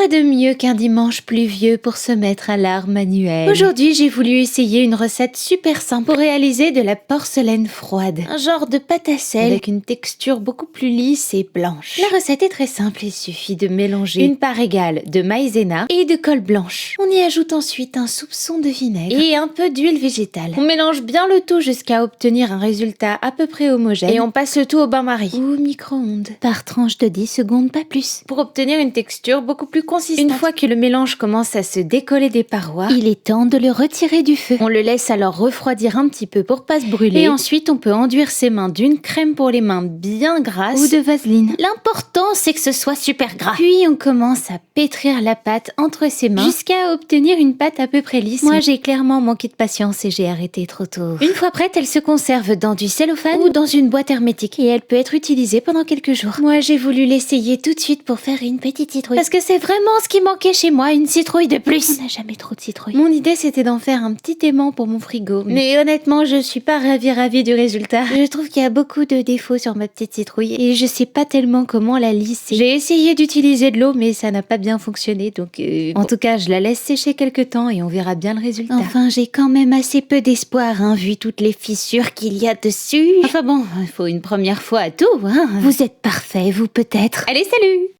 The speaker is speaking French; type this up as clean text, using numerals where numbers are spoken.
Quoi de mieux qu'un dimanche pluvieux pour se mettre à l'art manuel? Aujourd'hui, j'ai voulu essayer une recette super simple pour réaliser de la porcelaine froide. Un genre de pâte à sel avec une texture beaucoup plus lisse et blanche. La recette est très simple, il suffit de mélanger une part égale de maïzena et de colle blanche. On y ajoute ensuite un soupçon de vinaigre et un peu d'huile végétale. On mélange bien le tout jusqu'à obtenir un résultat à peu près homogène et on passe le tout au bain-marie ou au micro-ondes par tranche de 10 secondes, pas plus, pour obtenir une texture beaucoup plus consistante. Une fois que le mélange commence à se décoller des parois, il est temps de le retirer du feu. On le laisse alors refroidir un petit peu pour pas se brûler et ensuite on peut enduire ses mains d'une crème pour les mains bien grasse ou de vaseline. L'important c'est que ce soit super gras. Puis on commence à pétrir la pâte entre ses mains jusqu'à obtenir une pâte à peu près lisse. Moi j'ai clairement manqué de patience et j'ai arrêté trop tôt. Une fois prête, elle se conserve dans du cellophane ou dans une boîte hermétique et elle peut être utilisée pendant quelques jours. Moi j'ai voulu l'essayer tout de suite pour faire une petite citrouille parce que c'est vraiment ce qui manquait chez moi, une citrouille de plus. On n'a jamais trop de citrouilles. Mon idée c'était d'en faire un petit aimant pour mon frigo, mais honnêtement je suis pas ravie du résultat. Je trouve qu'il y a beaucoup de défauts sur ma petite citrouille et je sais pas tellement comment la lisser. J'ai essayé d'utiliser de l'eau mais ça n'a pas bien fonctionné, donc en tout cas je la laisse sécher quelques temps et on verra bien le résultat. Enfin j'ai quand même assez peu d'espoir vu toutes les fissures qu'il y a dessus. Enfin bon, il faut une première fois à tout. Vous êtes parfait, vous peut-être. Allez, salut!